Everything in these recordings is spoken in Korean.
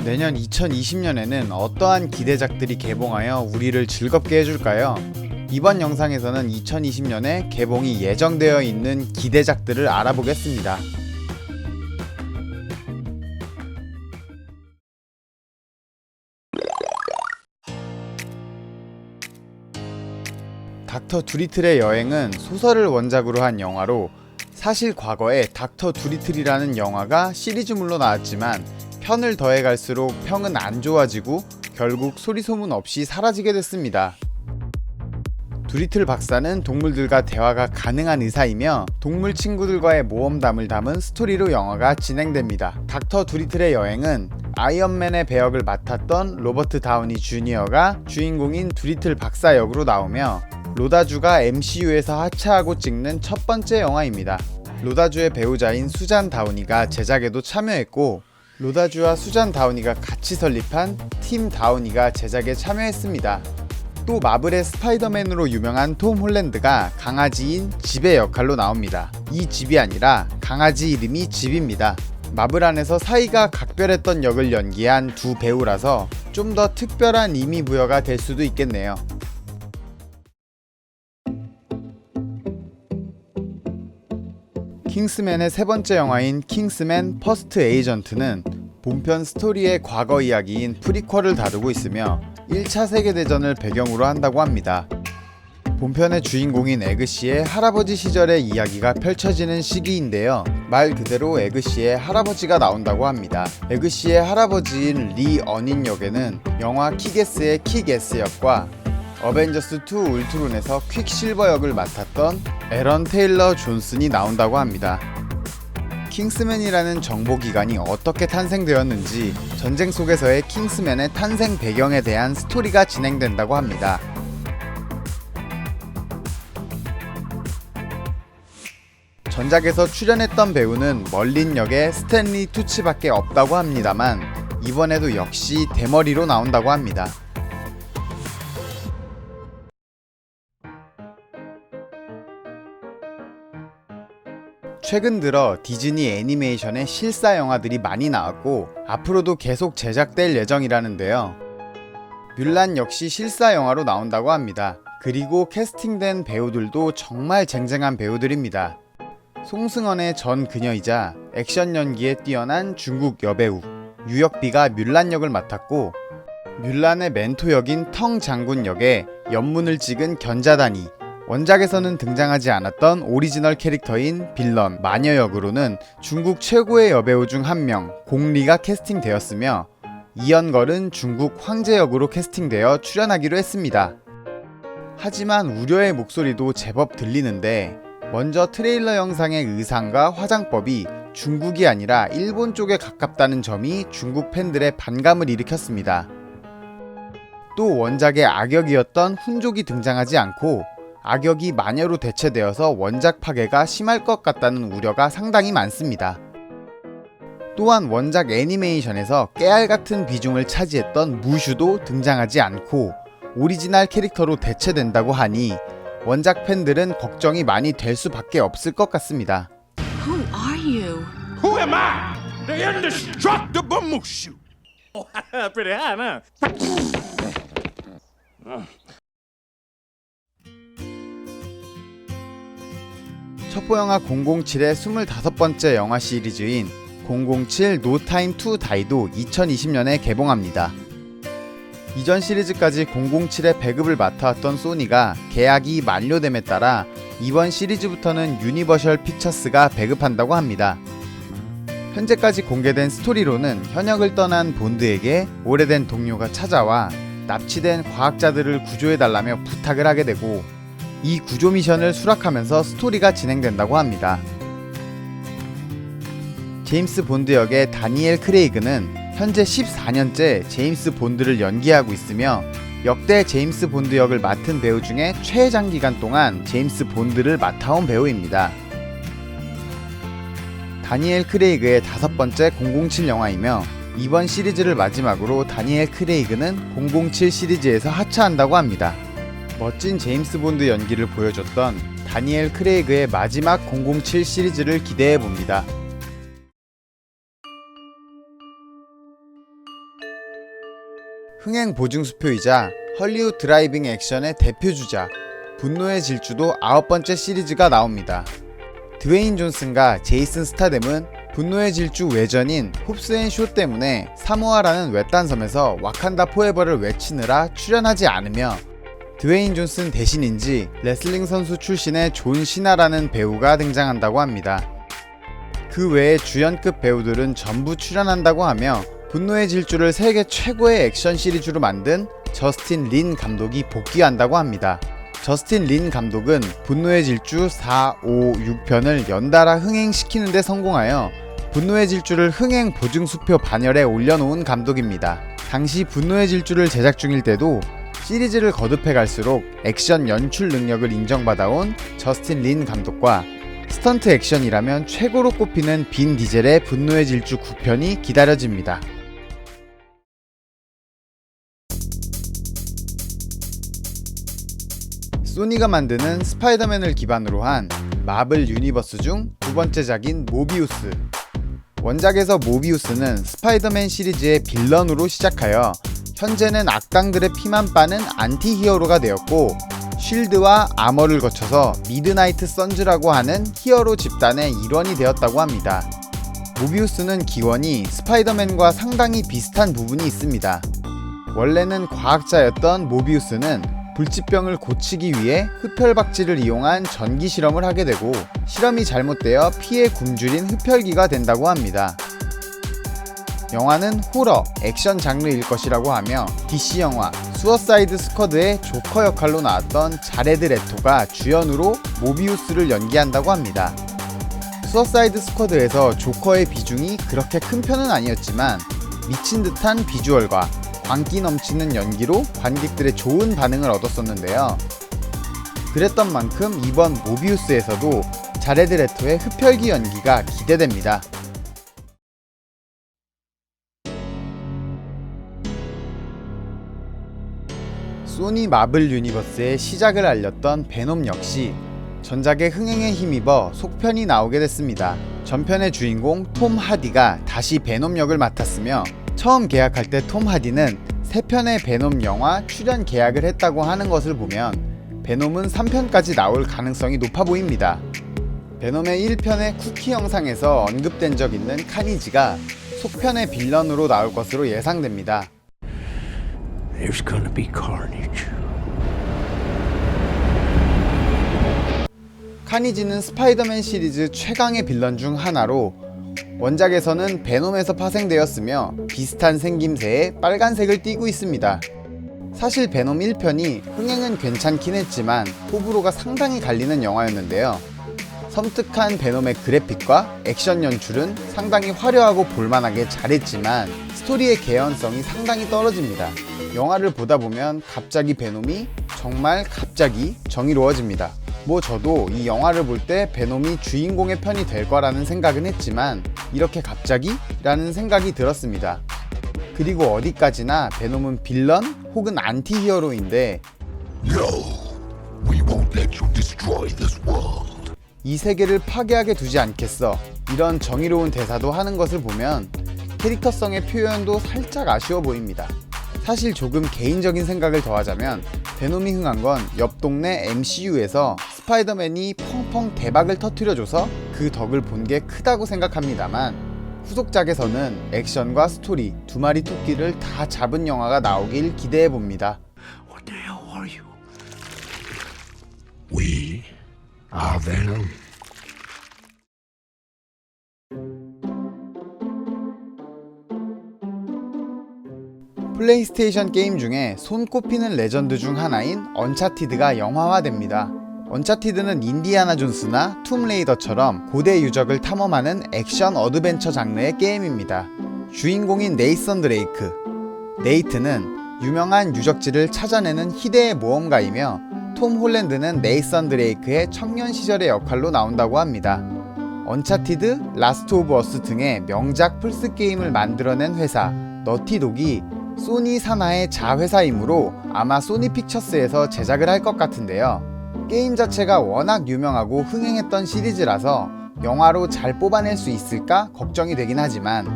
내년 2020년에는 어떠한 기대작들이 개봉하여 우리를 즐겁게 해줄까요? 이번 영상에서는 2020년에 개봉이 예정되어 있는 기대작들을 알아보겠습니다. 닥터 두리틀의 여행은 소설을 원작으로 한 영화로, 사실 과거에 닥터 두리틀이라는 영화가 시리즈물로 나왔지만 편을 더해갈수록 평은 안 좋아지고 결국 소리소문 없이 사라지게 됐습니다. 두리틀 박사는 동물들과 대화가 가능한 의사이며 동물 친구들과의 모험담을 담은 스토리로 영화가 진행됩니다. 닥터 두리틀의 여행은 아이언맨의 배역을 맡았던 로버트 다우니 주니어가 주인공인 두리틀 박사 역으로 나오며, 로다주가 MCU에서 하차하고 찍는 첫 번째 영화입니다. 로다주의 배우자인 수잔 다우니가 제작에도 참여했고, 로다주와 수잔 다우니가 같이 설립한 팀 다우니가 제작에 참여했습니다. 또 마블의 스파이더맨으로 유명한 톰 홀랜드가 강아지인 집의 역할로 나옵니다. 이 집이 아니라 강아지 이름이 집입니다. 마블 안에서 사이가 각별했던 역을 연기한 두 배우라서 좀 더 특별한 의미 부여가 될 수도 있겠네요. 킹스맨의 세 번째 영화인 킹스맨 퍼스트 에이전트는 본편 스토리의 과거 이야기인 프리퀄을 다루고 있으며 1차 세계대전을 배경으로 한다고 합니다. 본편의 주인공인 에그씨의 할아버지 시절의 이야기가 펼쳐지는 시기인데요. 말 그대로 에그씨의 할아버지가 나온다고 합니다. 에그씨의 할아버지인 리 어닌 역에는 영화 킥에스의 킥에스 역과 어벤져스2 울트론에서 퀵실버 역을 맡았던 에런 테일러 존슨이 나온다고 합니다. 킹스맨이라는 정보기관이 어떻게 탄생되었는지, 전쟁 속에서의 킹스맨의 탄생 배경에 대한 스토리가 진행된다고 합니다. 전작에서 출연했던 배우는 멀린 역의 스탠리 투치밖에 없다고 합니다만, 이번에도 역시 대머리로 나온다고 합니다. 최근 들어 디즈니 애니메이션의 실사 영화들이 많이 나왔고 앞으로도 계속 제작될 예정이라는데요. 뮬란 역시 실사 영화로 나온다고 합니다. 그리고 캐스팅된 배우들도 정말 쟁쟁한 배우들입니다. 송승헌의 전 그녀이자 액션 연기에 뛰어난 중국 여배우 유역비가 뮬란 역을 맡았고, 뮬란의 멘토 역인 텅 장군 역에 연문을 찍은 견자단이, 원작에서는 등장하지 않았던 오리지널 캐릭터인 빌런 마녀 역으로는 중국 최고의 여배우 중 한 명 공리가 캐스팅되었으며, 이연걸은 중국 황제 역으로 캐스팅되어 출연하기로 했습니다. 하지만 우려의 목소리도 제법 들리는데, 먼저 트레일러 영상의 의상과 화장법이 중국이 아니라 일본 쪽에 가깝다는 점이 중국 팬들의 반감을 일으켰습니다. 또 원작의 악역이었던 훈족이 등장하지 않고 악역이 마녀로 대체되어서 원작 파괴가 심할 것 같다는 우려가 상당히 많습니다. 또한 원작 애니메이션에서 깨알같은 비중을 차지했던 무슈도 등장하지 않고 오리지널 캐릭터로 대체된다고 하니 원작 팬들은 걱정이 많이 될 수밖에 없을 것 같습니다. Who are you? Who am I? The indestructible Mushu. Oh, pretty high, huh? 첩보영화 007의 25번째 영화 시리즈인 007 No Time to Die도 2020년에 개봉합니다. 이전 시리즈까지 007의 배급을 맡아왔던 소니가 계약이 만료됨에 따라 이번 시리즈부터는 유니버셜 픽처스가 배급한다고 합니다. 현재까지 공개된 스토리로는 현역을 떠난 본드에게 오래된 동료가 찾아와 납치된 과학자들을 구조해달라며 부탁을 하게 되고, 이 구조 미션을 수락하면서 스토리가 진행된다고 합니다. 제임스 본드 역의 다니엘 크레이그는 현재 14년째 제임스 본드를 연기하고 있으며, 역대 제임스 본드 역을 맡은 배우 중에 최장기간 동안 제임스 본드를 맡아온 배우입니다. 다니엘 크레이그의 5번째 007 영화이며, 이번 시리즈를 마지막으로 다니엘 크레이그는 007 시리즈에서 하차한다고 합니다. 멋진 제임스 본드 연기를 보여줬던 다니엘 크레이그의 마지막 007 시리즈를 기대해봅니다. 흥행 보증수표이자 헐리우드 드라이빙 액션의 대표주자 분노의 질주도 9번째 시리즈가 나옵니다. 드웨인 존슨과 제이슨 스타뎀은 분노의 질주 외전인 홉스앤쇼 때문에 사모아라는 외딴 섬에서 와칸다 포에버를 외치느라 출연하지 않으며 드웨인 존슨 대신인지 레슬링 선수 출신의 존 시나라는 배우가 등장한다고 합니다. 그 외에 주연급 배우들은 전부 출연한다고 하며 분노의 질주를 세계 최고의 액션 시리즈로 만든 저스틴 린 감독이 복귀한다고 합니다. 저스틴 린 감독은 분노의 질주 4, 5, 6편을 연달아 흥행시키는 데 성공하여 분노의 질주를 흥행 보증수표 반열에 올려놓은 감독입니다. 당시 분노의 질주를 제작 중일 때도 시리즈를 거듭해 갈수록 액션 연출 능력을 인정받아온 저스틴 린 감독과 스턴트 액션이라면 최고로 꼽히는 빈 디젤의 분노의 질주 9편이 기다려집니다. 소니가 만드는 스파이더맨을 기반으로 한 마블 유니버스 중 두 번째작인 모비우스. 원작에서 모비우스는 스파이더맨 시리즈의 빌런으로 시작하여 현재는 악당들의 피만 빠는 안티 히어로가 되었고 쉴드와 아머를 거쳐서 미드나이트 선즈라고 하는 히어로 집단의 일원이 되었다고 합니다. 모비우스는 기원이 스파이더맨과 상당히 비슷한 부분이 있습니다. 원래는 과학자였던 모비우스는 불치병을 고치기 위해 흡혈박쥐를 이용한 전기 실험을 하게 되고 실험이 잘못되어 피에 굶주린 흡혈귀가 된다고 합니다. 영화는 호러, 액션 장르일 것이라고 하며 DC 영화 수어사이드 스쿼드의 조커 역할로 나왔던 자레드 레토가 주연으로 모비우스를 연기한다고 합니다. 수어사이드 스쿼드에서 조커의 비중이 그렇게 큰 편은 아니었지만 미친 듯한 비주얼과 광기 넘치는 연기로 관객들의 좋은 반응을 얻었었는데요. 그랬던 만큼 이번 모비우스에서도 자레드 레토의 흡혈귀 연기가 기대됩니다. 소니 마블 유니버스의 시작을 알렸던 베놈 역시 전작의 흥행에 힘입어 속편이 나오게 됐습니다. 전편의 주인공 톰 하디가 다시 베놈 역을 맡았으며 처음 계약할 때 톰 하디는 3편의 베놈 영화 출연 계약을 했다고 하는 것을 보면 베놈은 3편까지 나올 가능성이 높아 보입니다. 베놈의 1편의 쿠키 영상에서 언급된 적 있는 카니지가 속편의 빌런으로 나올 것으로 예상됩니다. There's gonna be carnage. 카니지는 스파이더맨 시리즈 최강의 빌런 중 하나로 원작에서는 베놈에서 파생되었으며 비슷한 생김새에 빨간색을 띠고 있습니다. 사실 베놈 1편이 흥행은 괜찮긴 했지만 호불호가 상당히 갈리는 영화였는데요. 섬뜩한 베놈의 그래픽과 액션 연출은 상당히 화려하고 볼만하게 잘했지만 스토리의 개연성이 상당히 떨어집니다. 영화를 보다 보면 갑자기 베놈이 정말 갑자기 정의로워집니다. 저도 이 영화를 볼 때 베놈이 주인공의 편이 될 거라는 생각은 했지만 이렇게 갑자기? 라는 생각이 들었습니다. 그리고 어디까지나 베놈은 빌런 혹은 안티 히어로인데 No, we won't let you destroy this world. 이 세계를 파괴하게 두지 않겠어. 이런 정의로운 대사도 하는 것을 보면 캐릭터성의 표현도 살짝 아쉬워 보입니다. 사실 조금 개인적인 생각을 더하자면 베놈이 흥한 건 옆 동네 MCU에서 스파이더맨이 펑펑 대박을 터뜨려줘서 그 덕을 본 게 크다고 생각합니다만 후속작에서는 액션과 스토리 두 마리 토끼를 다 잡은 영화가 나오길 기대해봅니다. What the hell are you? We are Venom. 플레이스테이션 게임 중에 손꼽히는 레전드 중 하나인 언차티드가 영화화됩니다. 언차티드는 인디아나 존스나 툼레이더처럼 고대 유적을 탐험하는 액션 어드벤처 장르의 게임입니다. 주인공인 네이선 드레이크. 네이트는 유명한 유적지를 찾아내는 희대의 모험가이며 톰 홀랜드는 네이선 드레이크의 청년 시절의 역할로 나온다고 합니다. 언차티드, 라스트 오브 어스 등의 명작 플스게임을 만들어낸 회사 너티독이 소니 산하의 자회사이므로 아마 소니 픽처스에서 제작을 할 것 같은데요. 게임 자체가 워낙 유명하고 흥행했던 시리즈라서 영화로 잘 뽑아낼 수 있을까 걱정이 되긴 하지만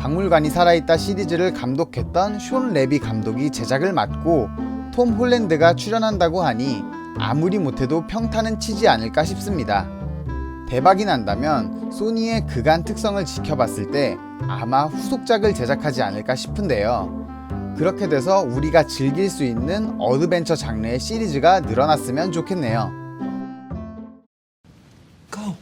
박물관이 살아있다 시리즈를 감독했던 숀 레비 감독이 제작을 맡고 톰 홀랜드가 출연한다고 하니 아무리 못해도 평타는 치지 않을까 싶습니다. 대박이 난다면 소니의 그간 특성을 지켜봤을 때 아마 후속작을 제작하지 않을까 싶은데요. 그렇게 돼서 우리가 즐길 수 있는 어드벤처 장르의 시리즈가 늘어났으면 좋겠네요. Go.